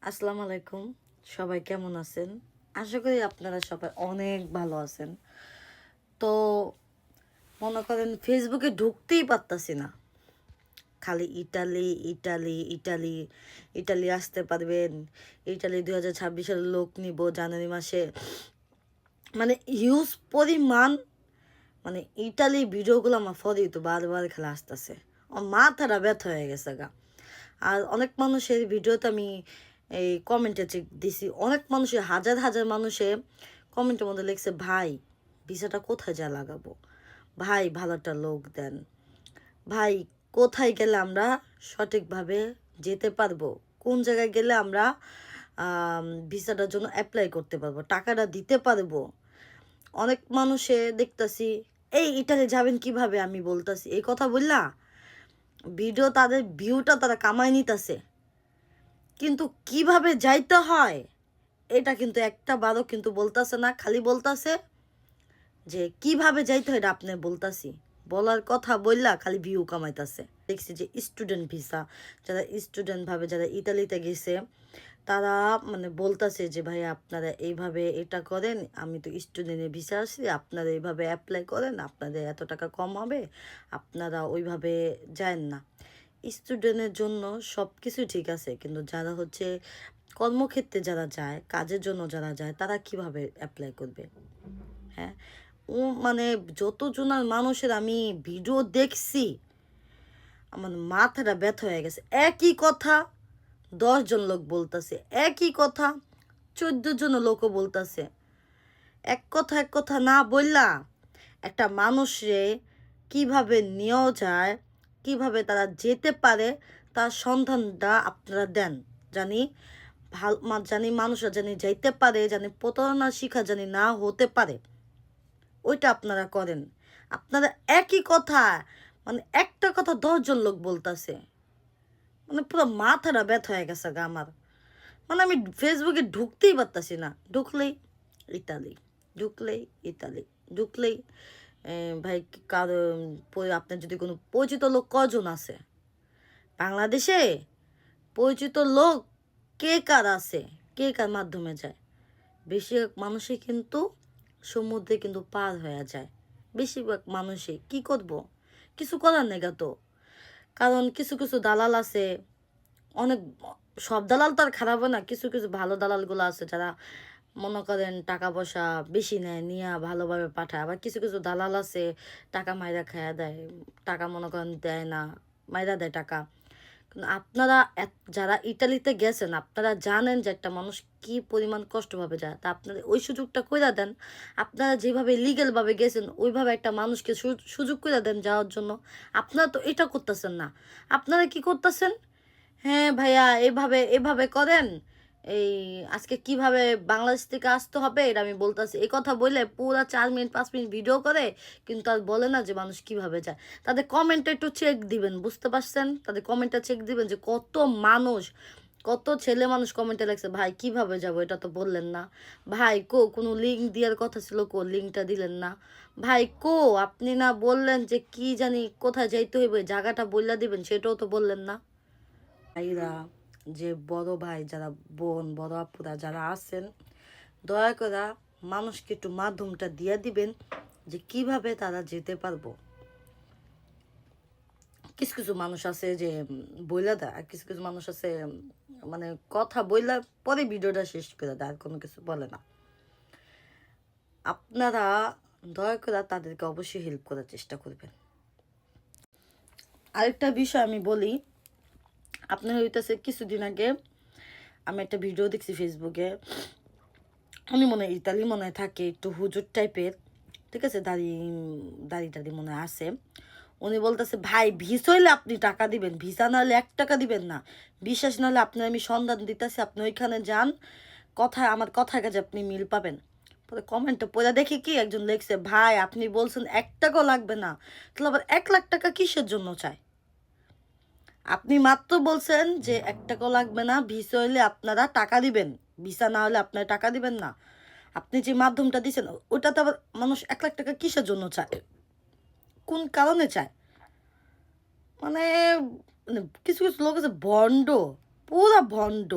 আসসালামু আলাইকুম। সবাই কেমন আছেন? আশা করি আপনারা সবাই অনেক ভালো আছেন। তো মনে করেন ফেসবুকে ঢুকতেই পারতাছি না। খালি ইটালি, ইটালি, ইটালি, ইটালি আসতে পারবেন। ইটালি 2026 সালে লোক নিব জানুয়ারি মাসে। মানে হিউজ পরিমাণ মানে ইটালি ভিডিওগুলো আমার ফরেই তো বারবার খেলা আসতেছে। আমার মাথাটা ব্যথা হয়ে গেছে গা। আর অনেক মানুষের ভিডিওতে আমি এই কমেন্টে চেক দিছি, অনেক মানুষের হাজার হাজার মানুষে কমেন্টের মধ্যে লিখছে, ভাই ভিসাটা কোথায় যা লাগাবো, ভাই ভালো একটা লোক দেন, ভাই কোথায় গেলে আমরা সঠিকভাবে যেতে পারবো, কোন জায়গায় গেলে আমরা ভিসাটার জন্য অ্যাপ্লাই করতে পারবো, টাকাটা দিতে পারবো। অনেক মানুষে দেখতাছি, এই ইটালি যাবেন কিভাবে, আমি বলতাছি এই কথা বললা ভিডিও তাদের ভিউটা তারা কামাই নিতেছে, কিন্তু কিভাবে যাইতে হয় এটা কিন্তু একটা বারও কিন্তু বলতাছে না। খালি বলতাছে যে কিভাবে যাইতে হয় এটা আপনি বলতাছি, বলার কথা বললা খালি ভিউ কামাইতাছে। দেখছি যে স্টুডেন্ট ভিসা, যারা স্টুডেন্ট ভাবে যারা ইতালিতে গেছে তারা মানে বলতাছে যে ভাই আপনারা এইভাবে এটা করেন, আমি তো স্টুডেন্টের ভিসা আসছি, আপনারা এইভাবে অ্যাপ্লাই করেন, আপনাদের এত টাকা কম হবে, আপনারা ওইভাবে যান না। স্টুডেন্টের জন্য সব কিছু ঠিক আছে, কিন্তু যারা হচ্ছে কর্মক্ষেত্রে যারা যায়, কাজের জন্য যারা যায়, তারা কিভাবে অ্যাপ্লাই করবে? হ্যাঁ, ও মানে যতজনের মানুষের আমি ভিডিও দেখছি আমার মাথাটা ব্যথা হয়ে গেছে। একই কথা 10 জন লোক বলতেছে, একই কথা 14 জন লোকও বলতেছে। এক কথা না বললা একটা মানুষে কিভাবে নেওয়া যায়, কিভাবে তারা যেতে পারে, তার সন্ধানটা আপনারা দেন। জানি জানি মানুষরা জানি যাইতে পারে, জানি প্রতারণার শিকার জানি না হতে পারে, ওইটা আপনারা করেন। আপনারা একই কথা মানে একটা কথা 10 জন লোক বলতেছে, মানে পুরো মাথাটা ব্যথা হয়ে গেছে গা আমার। মানে আমি ফেসবুকে ঢুকতেই পারতাছি না, ঢুকলেই ইতালি, ঢুকলেই ইতালি, ঢুকলেই ভাই কারো আপনার যদি কোনো পরিচিত লোক কজন আছে বাংলাদেশে, পরিচিত লোক কে কার আছে, কে কার মাধ্যমে যায়? বেশিরভাগ মানুষই কিন্তু সমুদ্রে কিন্তু পার হয়ে যায়। বেশিরভাগ মানুষই কি করব, কিছু করার নেই তো। কারণ কিছু কিছু দালাল আছে, অনেক, সব দালাল তো আর খারাপ না, কিছু কিছু ভালো দালালগুলো আছে যারা মনে করেন টাকা পয়সা বেশি নেয়, নিয়ে ভালোভাবে পাঠায়। আবার কিছু কিছু দালাল আছে টাকা মাইরা খাইয়া দেয়, টাকা মনে করেন দেয় না, মাইরা দেয় টাকা। কিন্তু আপনারা যারা ইটালিতে গেছেন আপনারা জানেন যে একটা মানুষ কি পরিমাণ কষ্টভাবে যায়, তা আপনারা ওই সুযোগটা কইরা দেন। আপনারা যেভাবে লিগেলভাবে গেছেন ওইভাবে একটা মানুষকে সুযোগ কইরা দেন যাওয়ার জন্য। আপনারা তো এটা করতেছেন না, আপনারা কি করতেছেন? হ্যাঁ ভাইয়া এভাবে এভাবে করেন, এই আজকে কিভাবে বাংলাদেশ থেকে আসতে হবে এটা আমি বলতেছি, এই কথা বলে পুরা 4 মিনিট 5 মিনিট ভিডিও করে, কিন্তু আর বলে না যে মানুষ কিভাবে যায়। তাদের কমেন্টটা একটু চেক দিবেন, বুঝতে পারছেন? তাদের কমেন্টটা চেক দিবেন যে কত মানুষ, কত ছেলে মানুষ কমেন্টে লাগছে, ভাই কিভাবে যাব এটা তো বললেন না, ভাই কোনো লিঙ্ক দেওয়ার কথা ছিল, লিঙ্কটা দিলেন না, ভাই আপনি না বললেন যে কি জানি কোথায় যাইতে হইবে, জায়গাটা বললা দিবেন, সেটাও তো বললেন না। ভাইরা, যে বড় ভাই যারা, বোন বড় আপুরা যারা আছেন, দয়া করে মানুষকে একটু মাধ্যমটা দিয়ে দিবেন যে কিভাবে তারা যেতে পারবো। কিছু কিছু মানুষ আছে যে বইলা দেয়, আর কিছু কিছু মানুষ আছে মানে কথা বইলা পরে ভিডিওটা শেষ করে দেয়, আর কোনো কিছু বলে না। আপনারা দয়া করে তাদেরকে অবশ্যই হেল্প করার চেষ্টা করবেন। আরেকটা বিষয় আমি বলি, আপনার হইতেছে কিছুদিন আগে আমি একটা ভিডিও দেখছি ফেসবুকে, উনি মনে হয় ইতালি মনে হয় থাকে, একটু হুজুর টাইপের, ঠিক আছে, দাড়ি দাড়ি টাড়ি মনে হয় আছে। উনি বলতেছে, ভাই ভিসা হইলে আপনি টাকা দিবেন, ভিসা না হলে 1 টাকা দিবেন না, বিশ্বাস না হলে আপনার আমি সন্ধান দিতেছি, আপনি ওইখানে যান, কথা আমার কথার কাছে আপনি মিল পাবেন। পরে কমেন্টে পড়ে দেখি কি একজন লিখছে, ভাই আপনি বলছেন 1 টাকাও লাগবে না, তাহলে আবার 1 লাখ টাকা কিসের জন্য চায়? আপনি মাত্র বলছেন যে 1 টাকাও লাগবে না, ভিসা হইলে আপনারা টাকা দিবেন, ভিসা না হলে আপনারা টাকা দিবেন না। আপনি যে মাধ্যমটা দিচ্ছেন ওটাতে আবার মানুষ 1 লাখ টাকা কিসের জন্য চায়, কোন কারণে চায়? মানে মানে কিছু কিছু লোক আছে ভণ্ড, পুরা ভণ্ড।